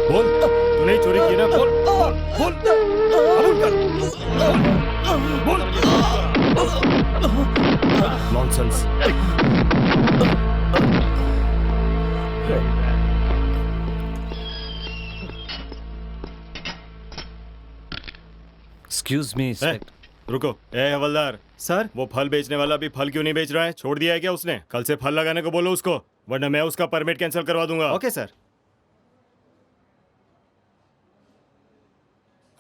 बोल, तूने चोरी की ना? बोल बोल बोल, कबूल कर। बोल। नॉनसेंस। Excuse me. रुको। ए हवलदार सर, वो फल बेचने वाला भी फल क्यों नहीं बेच रहा है? छोड़ दिया है क्या उसने? कल से फल लगाने को बोलो उसको, वरना मैं उसका परमिट कैंसिल करवा दूंगा। Okay sir.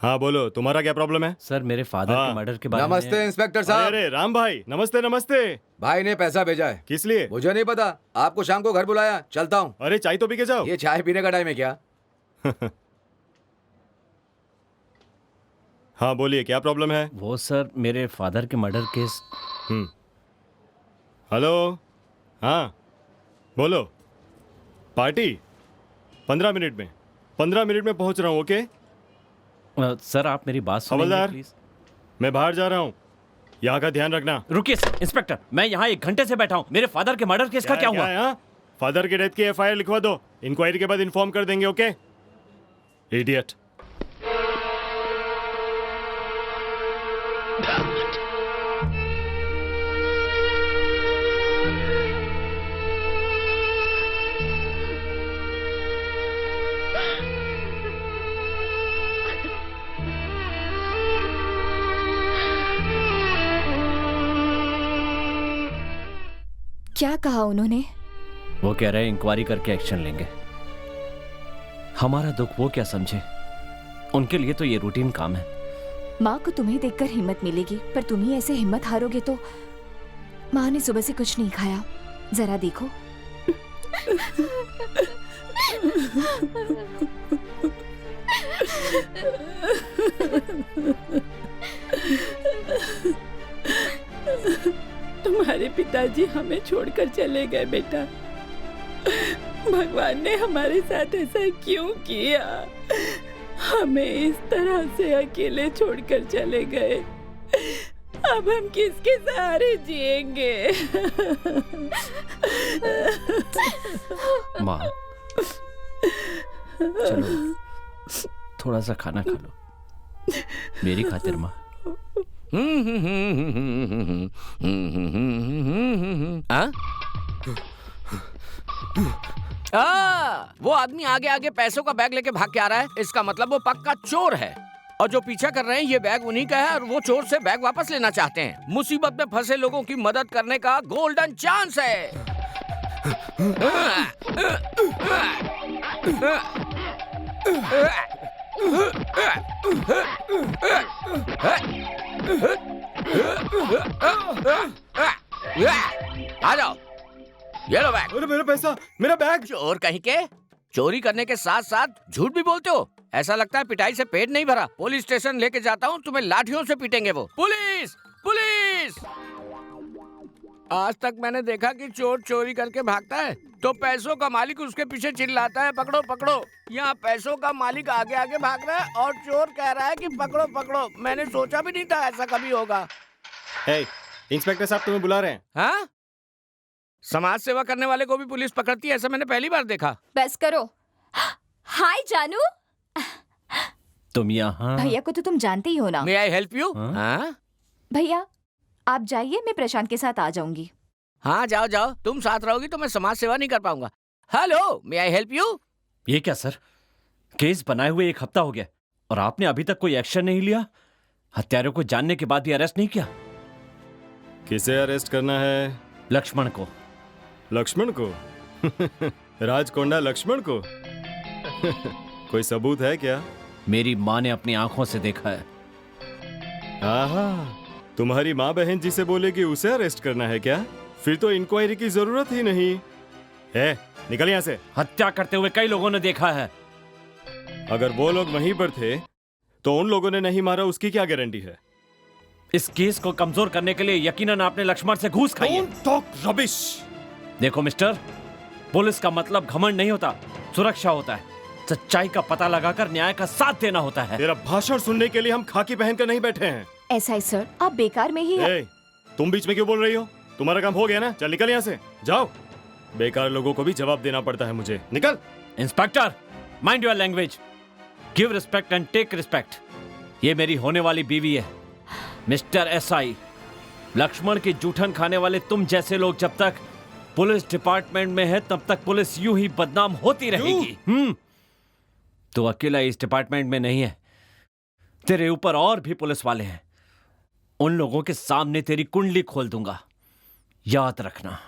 हाँ बोलो, तुम्हारा क्या प्रॉब्लम है? सर मेरे फादर हाँ। के मर्डर के बारे नमस्ते में। इंस्पेक्टर साहब। अरे राम भाई, नमस्ते नमस्ते। भाई ने पैसा भेजा है। किस लिए? मुझे नहीं पता, आपको शाम को घर बुलाया, चलता हूँ। अरे चाय तो पी के जाओ। ये चाय पीने का टाइम है क्या? हाँ बोलिए, क्या प्रॉब्लम है? वो सर मेरे फादर के मर्डर केस। हेलो। हाँ बोलो। पार्टी 15 मिनट में, 15 मिनट में पहुंच रहा हूँ। ओके सर आप मेरी बात सुनिए हवलदार, प्लीज। मैं बाहर जा रहा हूँ, यहाँ का ध्यान रखना। रुकिए सर, इंस्पेक्टर मैं यहाँ 1 घंटे से बैठा हूँ। मेरे फादर के मर्डर केस का क्या हुआ? है? फादर के डेथ की एफआईआर लिखवा दो, इंक्वायरी के बाद इन्फॉर्म कर देंगे। Okay idiot. क्या कहा उन्होंने? वो कह रहे हैं इंक्वायरी करके एक्शन लेंगे। हमारा दुख वो क्या समझे, उनके लिए तो ये रूटीन काम है। माँ को तुम्हें देखकर हिम्मत मिलेगी, पर तुम ही ऐसे हिम्मत हारोगे तो। माँ ने सुबह से कुछ नहीं खाया, जरा देखो। तुम्हारे पिताजी हमें छोड़कर चले गए बेटा। भगवान ने हमारे साथ ऐसा क्यों किया? हमें इस तरह से अकेले छोड़कर चले गए। अब हम किसके सहारे जिएंगे? माँ चलो थोड़ा सा खाना खा लो, मेरी खातिर माँ। वो आदमी आगे आगे पैसों का बैग लेके भाग के आ रहा है, इसका मतलब वो पक्का चोर है। और जो पीछा कर रहे हैं ये बैग उन्हीं का है और वो चोर से बैग वापस लेना चाहते हैं। मुसीबत में फंसे लोगों की मदद करने का गोल्डन चांस है। आ जाओ, ये लो बैग। अरे मेरा पैसा, मेरा बैग। चोर कहीं के, चोरी करने के साथ साथ झूठ भी बोलते हो। ऐसा लगता है पिटाई से पेट नहीं भरा। पुलिस स्टेशन लेके जाता हूँ, तुम्हें लाठियों से पीटेंगे वो। Police police. आज तक मैंने देखा कि चोर चोरी करके भागता है तो पैसों का मालिक उसके पीछे चिल्लाता है पकड़ो पकड़ो। यहाँ पैसों का मालिक आगे आगे भाग रहा है और चोर कह रहा है कि पकड़ो पकड़ो। मैंने सोचा भी नहीं था ऐसा कभी होगा। इंस्पेक्टर साहब तुम्हें बुला रहे हैं। हाँ, समाज सेवा करने वाले को भी पुलिस पकड़ती है, ऐसा मैंने पहली बार देखा। बस करो। हाय जानू। तुम यहाँ? भैया को तो तुम जानते ही हो ना। मे आई हेल्प यू? हाँ? भैया आप जाइए, मैं प्रशांत के साथ आ जाऊंगी। हाँ जाओ जाओ, तुम साथ रहोगी तो मैं समाज सेवा नहीं कर पाऊंगा। Hello, may I help you? ये क्या सर, केस बनाए हुए 1 हफ्ता हो गया और आपने अभी तक कोई एक्शन नहीं लिया। हत्यारों को जानने के बाद भी अरेस्ट नहीं किया। किसे अरेस्ट करना है? लक्ष्मण को। लक्ष्मण को? राजकोंडा लक्ष्मण को? कोई सबूत है क्या? मेरी माँ ने अपनी आंखों से देखा है। आहा, तुम्हारी माँ बहन जिसे बोलेगी उसे अरेस्ट करना है क्या? फिर तो इंक्वायरी की जरूरत ही नहीं है। निकल यहाँ से। हत्या करते हुए कई लोगों ने देखा है। अगर वो लोग वहीं पर थे तो उन लोगों ने नहीं मारा उसकी क्या गारंटी है? इस केस को कमजोर करने के लिए यकीनन आपने लक्ष्मण से घूस खाई है। Don't talk rubbish। देखो मिस्टर, पुलिस का मतलब घमंड नहीं होता, सुरक्षा होता है। सच्चाई का पता लगाकर न्याय का साथ देना होता है। तेरा भाषण सुनने के लिए हम खाकी पहन कर नहीं बैठे हैं। ऐसा है सर, आप बेकार में ही। तुम बीच में क्यों बोल रही हो? तुम्हारा काम हो गया ना, चल निकल यहाँ से। जाओ, बेकार लोगों को भी जवाब देना पड़ता है मुझे। निकल। Inspector, mind your language, give respect and take respect. ये मेरी होने वाली बीवी है, मिस्टर एसआई। लक्ष्मण की जूठन खाने वाले तुम जैसे लोग जब तक पुलिस डिपार्टमेंट में है तब तक पुलिस यूं ही बदनाम होती रहेगी। तो अकेला इस डिपार्टमेंट में नहीं है, तेरे ऊपर और भी पुलिस वाले हैं। उन लोगों के सामने तेरी कुंडली खोल दूंगा, याद रखना।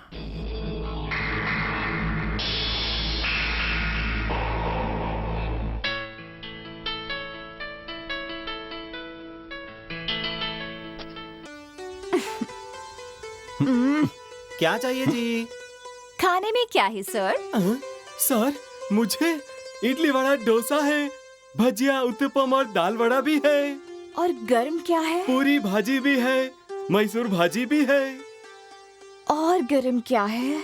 क्या चाहिए जी? खाने में क्या है सर? सर, मुझे इडली वड़ा डोसा है, भजिया उत्तपम और दाल वड़ा भी है, और गर्म क्या है? पूरी भाजी भी है, मैसूर भाजी भी है। और गर्म क्या है?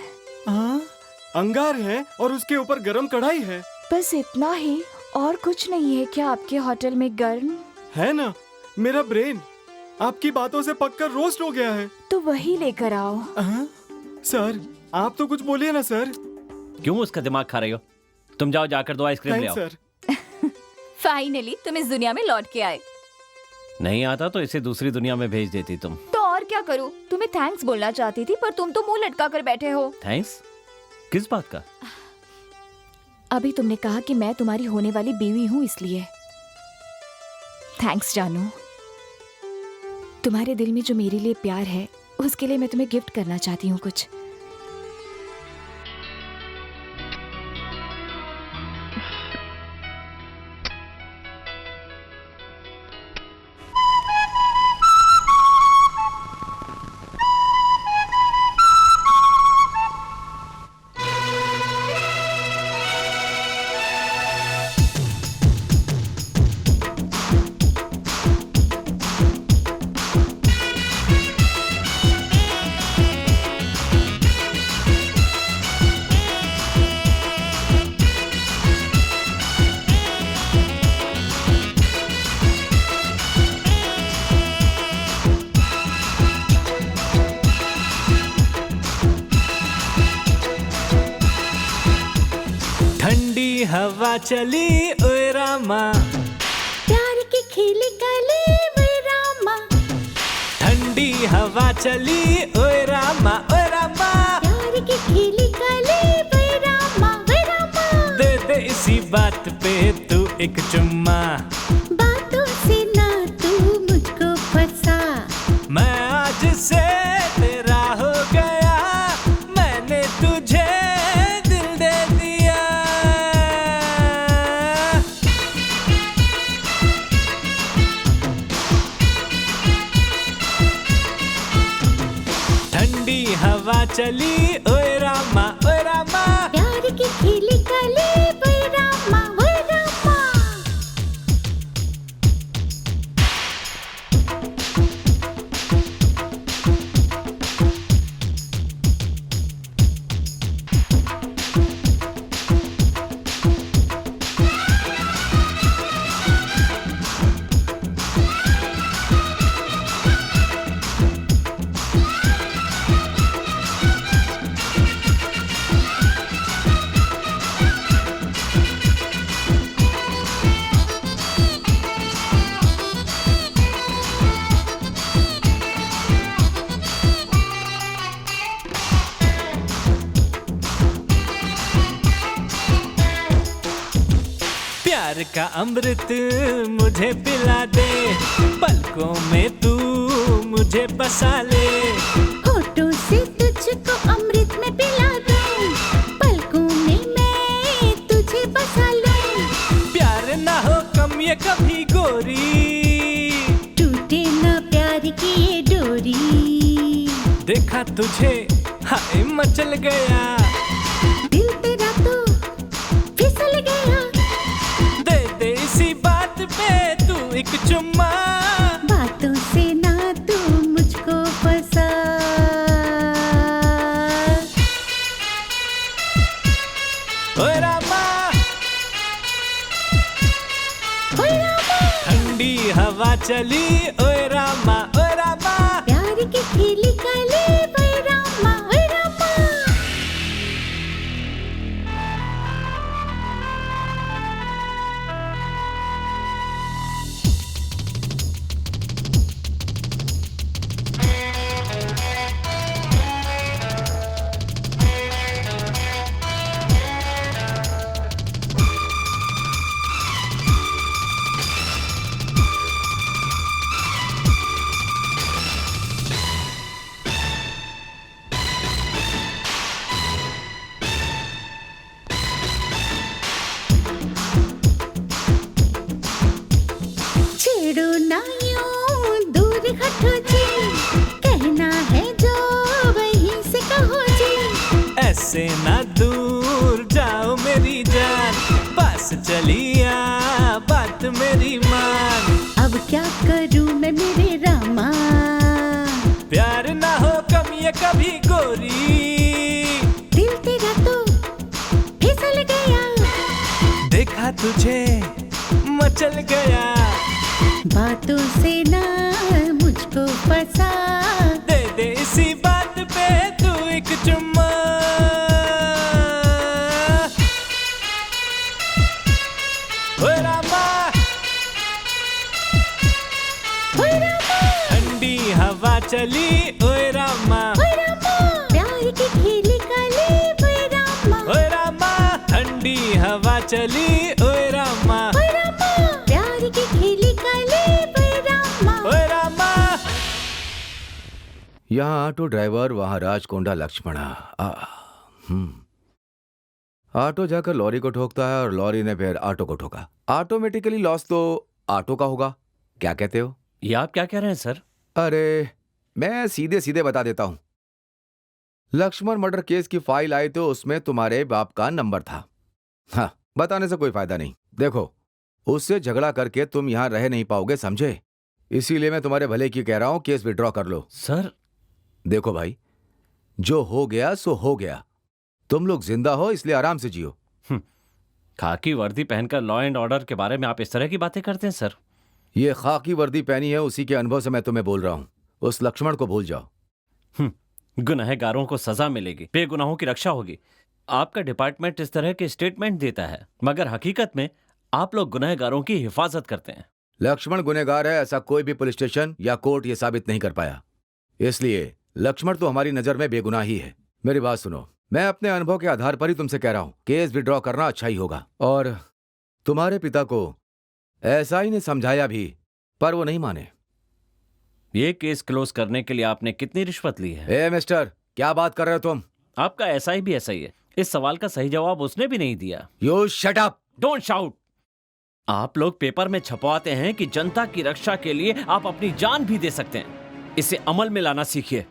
अंगार है और उसके ऊपर गरम कढ़ाई है। बस इतना ही, और कुछ नहीं है क्या आपके होटल में गर्म? है ना, मेरा ब्रेन आपकी बातों से पककर रोस्ट हो गया है। तो वही लेकर आओ। सर, आप तो कुछ बोलिए ना सर। क्यों उसका दिमाग खा रही हो? तुम जाओ, जाकर 2 आइसक्रीम ले आओ। सर। फाइनली तुम इस दुनिया में लौट के आए। नहीं आता तो इसे दूसरी दुनिया में भेज देती तुम। तो और क्या करूं? तुम्हें थैंक्स बोलना चाहती थी, पर तुम तो मुंह लटका कर बैठे हो। थैंक्स? किस बात का? अभी तुमने कहा कि मैं तुम्हारी होने वाली बीवी हूँ, इसलिए थैंक्स जानू। तुम्हारे दिल में जो मेरे लिए प्यार है, उसके लिए मैं तुम्हें गिफ्ट करना चाहती हूँ कुछ। हवा चली ओए रामा, प्यार की खिली कली ओए रामा, ठंडी हवा चली ओए रामा, ओए रामा, प्यार की खिली कली ओए रामा, ओए रामा, दे दे इसी बात पे तू एक चुम्मा, बातों से ना तू मुझको फंसा, मैं आज से तेरा हो गया, मैंने तुझे दिल दे दिया। ठंडी हवा चली ओए रामा, ओए रामा, प्यार की खिली कली ओए रामा, ओए रामा। प्यार का अमृत मुझे पिला दे, पलकों में तू मुझे बसा ले, होठों से तुझको अमृत में पिला दूं, पलकों में मैं तुझे बसा लूं, प्यार ना हो कम ये कभी गोरी, टूटे ना प्यार की ये डोरी, देखा तुझे हाय मचल गया, दिल तेरा तो फिसल गया, दे दे इसी बात पे तू एक चुम्मा, बातों से ना तू मुझको फंसा, ओए रामा, ओए रामा, ठंडी हवा चली ओए रामा, ओए रामा, प्यार की खिली कली ओए रामा, ओए रामा। छेड़ो ना यूं दूर हटो जी, कहना है जो वहीं से कहो जी। ऐसे ना दूर जाओ मेरी जान, पास चलिया बात मेरी मान। अब क्या करूं मैं मेरे रामा, प्यार ना हो कम ये कभी गोरी, दिल तेरा तो फिसल गया, देखा तुझे मचल गया। बातों से ना मुझको फंसा, दे दे इसी बात पे तू एक चुम्मा। ओए रामा, ओए रामा, ठंडी हवा चली ओए रामा, ओए रामा, प्यार की खेली काली ओए रामा, ओए रामा, ठंडी हवा चली ओए रामा, ओए रामा, प्यार की खेली काली ओए रामा। ओए रामा। यहाँ ऑटो ड्राइवर, वहां राजकोंडा लक्ष्मणा। ऑटो जाकर लॉरी को ठोकता है और लॉरी ने फिर ऑटो को ठोका। ऑटोमेटिकली लॉस तो ऑटो का होगा, क्या कहते हो? ये आप क्या कह रहे हैं सर? अरे मैं सीधे सीधे बता देता हूं। लक्ष्मण मर्डर केस की फाइल आई तो उसमें तुम्हारे बाप का नंबर था। हाँ, बताने से कोई फायदा नहीं। देखो, उससे झगड़ा करके तुम यहां रह नहीं पाओगे, समझे? इसीलिए मैं तुम्हारे भले की कह रहा हूं, केस विड्रॉ कर लो। सर देखो भाई, जो हो गया सो हो गया। तुम लोग जिंदा हो इसलिए आराम से जियो। खाकी वर्दी पहनकर लॉ एंड ऑर्डर के बारे में आप इस तरह की बातें करते हैं सर? ये खाकी वर्दी पहनी है, उसी के अनुभव से मैं तुम्हें बोल रहा हूं। उस लक्ष्मण को भूल जाओ। गुनहगारों को सजा मिलेगी, बेगुनाहों की रक्षा होगी। आपका डिपार्टमेंट इस तरह के स्टेटमेंट देता है, मगर हकीकत में आप लोग गुनहगारों की हिफाजत करते हैं। लक्ष्मण गुनहगार है ऐसा कोई भी पुलिस स्टेशन या कोर्ट ये साबित नहीं कर पाया। इसलिए लक्ष्मण तो हमारी नजर में बेगुनाह ही है। मेरी बात सुनो, मैं अपने अनुभव के आधार पर ही तुमसे कह रहा हूं, केस विड्रॉ करना अच्छा ही होगा। और तुम्हारे पिता को ऐसा ही ने समझाया भी, पर वो नहीं माने। ये केस क्लोज करने के लिए आपने कितनी रिश्वत ली है? ए मिस्टर, क्या बात कर रहे हो तुम? आपका ऐसा ही भी ऐसा ही है। इस सवाल का सही जवाब उसने भी नहीं दिया। You shut up! Don't shout. आप लोग पेपर में छपवाते हैं कि जनता की रक्षा के लिए आप अपनी जान भी दे सकते हैं। इसे अमल में लाना सीखिए।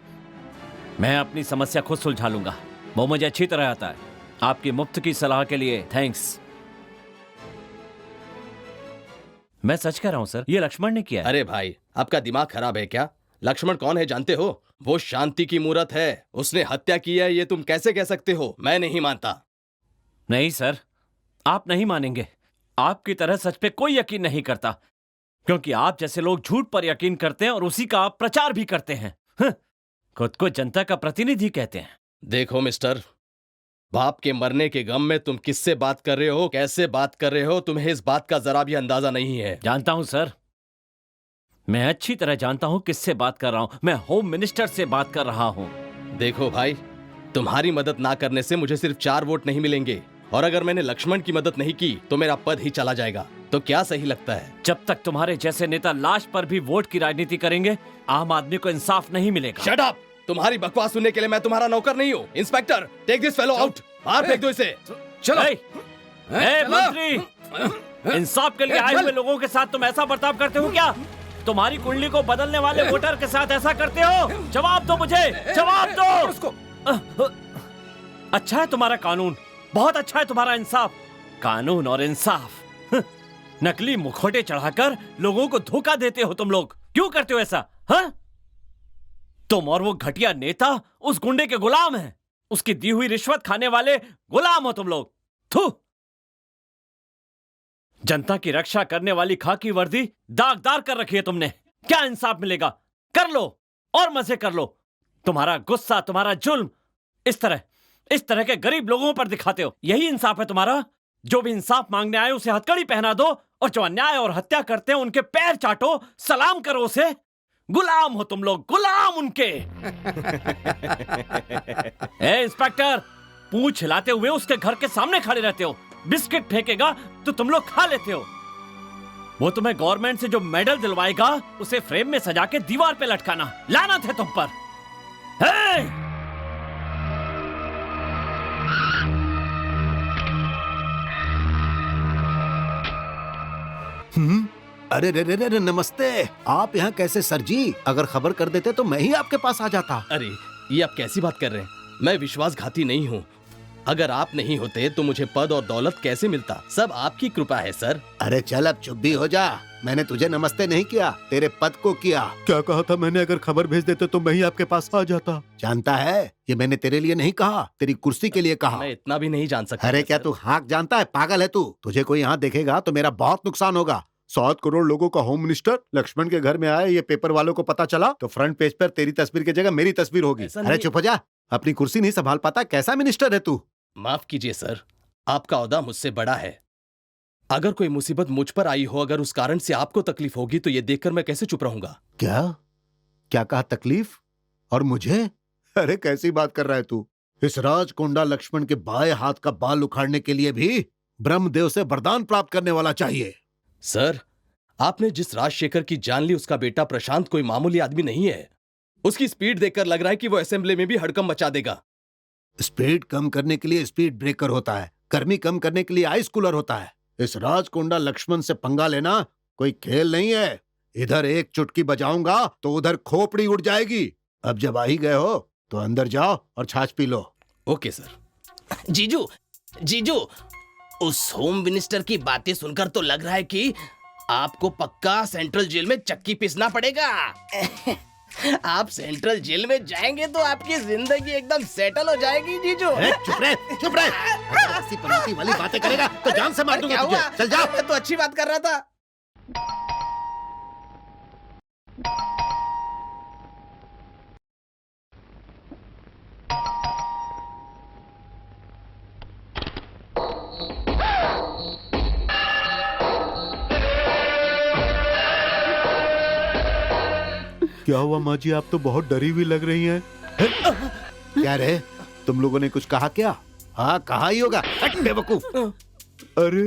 मैं अपनी समस्या खुद सुलझा लूंगा, वो मुझे अच्छी तरह आता है। आपकी मुफ्त की सलाह के लिए थैंक्स। मैं सच कह रहा हूं सर, ये लक्ष्मण ने किया है। अरे भाई, आपका दिमाग खराब है क्या? लक्ष्मण कौन है जानते हो? वो शांति की मूरत है। उसने हत्या की है, ये तुम कैसे कह सकते हो? मैं नहीं मानता। नहीं सर, आप नहीं मानेंगे। आपकी तरह सच पे कोई यकीन नहीं करता, क्योंकि आप जैसे लोग झूठ पर यकीन करते हैं और उसी का आप प्रचार भी करते हैं। खुद को जनता का प्रतिनिधि कहते हैं। देखो मिस्टर, बाप के मरने के गम में तुम किससे बात कर रहे हो, कैसे बात कर रहे हो, तुम्हें इस बात का जरा भी अंदाजा नहीं है। जानता हूं सर, मैं अच्छी तरह जानता हूं किससे बात कर रहा हूं। मैं होम मिनिस्टर से बात कर रहा हूं। देखो भाई, तुम्हारी मदद ना करने से मुझे सिर्फ 4 वोट नहीं मिलेंगे, और अगर मैंने लक्ष्मण की मदद नहीं की तो मेरा पद ही चला जाएगा। तो क्या सही लगता है? जब तक तुम्हारे जैसे नेता लाश पर भी वोट की राजनीति करेंगे, आम आदमी को इंसाफ नहीं मिलेगा। Shut up! तुम्हारी बकवास सुनने के लिए मैं तुम्हारा नौकर नहीं हूँ। Inspector, take this fellow out. बाहर फेंक दो इसे। चलो। मंत्री, इंसाफ के लिए आए हुए लोगों के साथ तुम ऐसा बर्ताव करते हो क्या? तुम्हारी कुंडली को बदलने वाले वोटर के साथ ऐसा करते हो? जवाब दो मुझे, जवाब दो। अच्छा है तुम्हारा कानून, बहुत अच्छा है तुम्हारा इंसाफ। कानून और इंसाफ, नकली मुखौटे चढ़ाकर लोगों को धोखा देते हो तुम लोग। क्यों करते हो ऐसा? हाँ, तुम और वो घटिया नेता उस गुंडे के गुलाम हैं। उसकी दी हुई रिश्वत खाने वाले गुलाम हो तुम लोग। थू! जनता की रक्षा करने वाली खाकी वर्दी दागदार कर रखी है तुमने। क्या इंसाफ मिलेगा? कर लो और मजे कर लो। तुम्हारा गुस्सा, तुम्हारा जुल्म इस तरह के गरीब लोगों पर दिखाते हो। यही इंसाफ है तुम्हारा? जो भी इंसाफ मांगने आए उसे हथकड़ी पहना दो, और जो अन्याय और हत्या करते हैं उनके पैर चाटो, सलाम करो उसे। गुलाम हो तुम लोग, गुलाम उनके। ए इंस्पेक्टर, पूंछ हिलाते हुए उसके घर के सामने खड़े रहते हो। बिस्किट फेंकेगा तो तुम लोग खा लेते हो। वो तुम्हें गवर्नमेंट से जो मेडल दिलवाएगा उसे फ्रेम में सजा के दीवार पे लटकाना। लानत है तुम पर। हे! अरे रे रे रे रे, नमस्ते। आप यहाँ कैसे सर जी? अगर खबर कर देते तो मैं ही आपके पास आ जाता। अरे ये आप कैसी बात कर रहे हैं? मैं विश्वासघाती नहीं हूँ। अगर आप नहीं होते तो मुझे पद और दौलत कैसे मिलता? सब आपकी कृपा है सर। अरे चल अब चुप भी हो जा। मैंने तुझे नमस्ते नहीं किया, तेरे पद को किया। क्या कहा था मैंने? अगर खबर भेज देते तो मैं ही आपके पास आ जाता। जानता है, ये मैंने तेरे लिए नहीं कहा, तेरी कुर्सी के लिए कहा। मैं इतना भी नहीं जान सकता। अरे क्या तू हाक जानता है? पागल है तू। तुझे कोई यहाँ देखेगा तो मेरा बहुत नुकसान होगा। 7 करोड़ लोगों का होम मिनिस्टर लक्ष्मण के घर में आया, ये पेपर वालों को पता चला तो फ्रंट पेज पर तेरी तस्वीर की जगह मेरी तस्वीर होगी। अरे चुप हो जा, अपनी कुर्सी नहीं संभाल पाता? कैसा मिनिस्टर है तू? माफ कीजिए सर, आपका ओहदा मुझसे बड़ा है। अगर कोई मुसीबत मुझ पर आई हो, अगर उस कारण से आपको तकलीफ होगी तो ये देखकर मैं कैसे चुप रहूंगा? क्या क्या कहा? तकलीफ? और मुझे? अरे कैसी बात कर रहा है तू? इस राजकोंडा लक्ष्मण के बाएं हाथ का बाल उखाड़ने के लिए भी ब्रह्मदेव से वरदान प्राप्त करने वाला चाहिए। सर, आपने जिस राजशेखर की जान ली उसका बेटा प्रशांत कोई मामूली आदमी नहीं है। उसकी स्पीड देखकर लग रहा है कि वो असेंबली में भी हड़कंप मचा देगा। स्पीड कम करने के लिए स्पीड ब्रेकर होता है, गर्मी कम करने के लिए आइस कूलर होता है। इस राजकोंडा लक्ष्मण से पंगा लेना कोई खेल नहीं है। इधर एक चुटकी बजाऊंगा तो उधर खोपड़ी उड़ जाएगी। अब जब आ ही गए हो तो अंदर जाओ और छाछ पी लो। Okay sir. जीजू, जीजू, उस होम मिनिस्टर की बातें सुनकर तो लग रहा है कि आपको पक्का सेंट्रल जेल में चक्की पीसना पड़ेगा। आप सेंट्रल जेल में जाएंगे तो आपकी जिंदगी एकदम सेटल हो जाएगी जीजू। चुप रहे, चुप रहे। ऐसी पनौती वाली बातें करेगा तो जान से मार दूंगा तुझे। चल जा। मैं तो अच्छी बात कर रहा था। क्या हुआ माँ जी? आप तो बहुत डरी हुई लग रही हैं। क्या रे, तुम लोगों ने कुछ कहा क्या? हाँ कहा ही होगा, बेवकूफ। अरे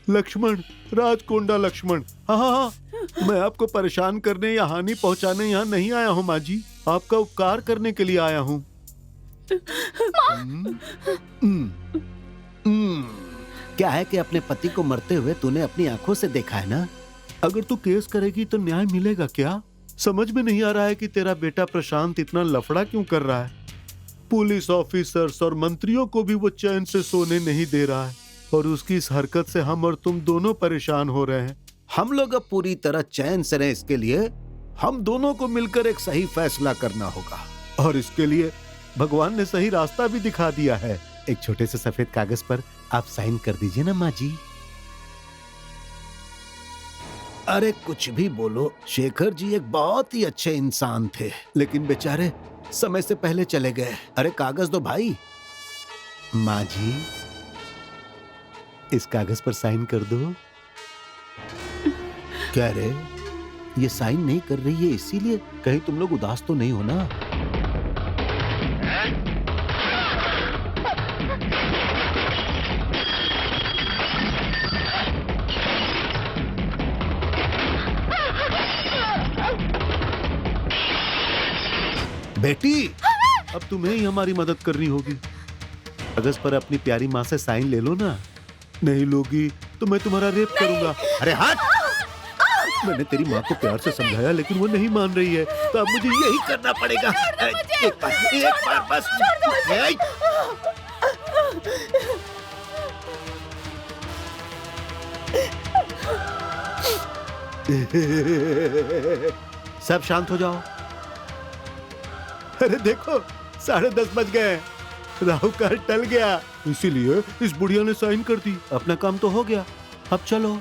लक्ष्मण, राजकोंडा लक्ष्मण। हाँ हाँ हाँ, मैं आपको परेशान करने या हानि पहुंचाने यहाँ नहीं आया हूँ माँ जी, आपका उपकार करने के लिए आया हूँ। क्या है कि अपने पति को मरते हुए तूने अपनी आंखों से देखा है ना? अगर तू केस करेगी तो न्याय मिलेगा क्या? समझ में नहीं आ रहा है कि तेरा बेटा प्रशांत इतना लफड़ा क्यों कर रहा है। पुलिस ऑफिसर्स और मंत्रियों को भी वो चैन से सोने नहीं दे रहा है और उसकी इस हरकत से हम और तुम दोनों परेशान हो रहे हैं। हम लोग अब पूरी तरह चैन से रहें, इसके लिए हम दोनों को मिलकर एक सही फैसला करना होगा। और इसके लिए भगवान ने सही रास्ता भी दिखा दिया है। एक छोटे से सफेद कागज पर आप साइन कर दीजिए ना माँ जी। अरे कुछ भी बोलो, शेखर जी एक बहुत ही अच्छे इंसान थे, लेकिन बेचारे समय से पहले चले गए। अरे कागज दो भाई। माँ जी, इस कागज पर साइन कर दो। क्या रे, ये साइन नहीं कर रही है इसीलिए? कहीं तुम लोग उदास तो नहीं हो ना? बेटी, अब तुम्हें ही हमारी मदद करनी होगी। कागज पर अपनी प्यारी माँ से साइन ले लो ना। नहीं लोगी तो मैं तुम्हारा रेप करूंगा। अरे हट! मैंने तेरी माँ को प्यार से समझाया लेकिन वो नहीं मान रही है, तो अब मुझे यही करना पड़ेगा। एक बार बस। सब शांत हो जाओ। अरे देखो 10:30 बज गए, राहु काल टल गया, इसीलिए इस बुढ़िया ने साइन कर दी। अपना काम तो हो गया, अब चलो।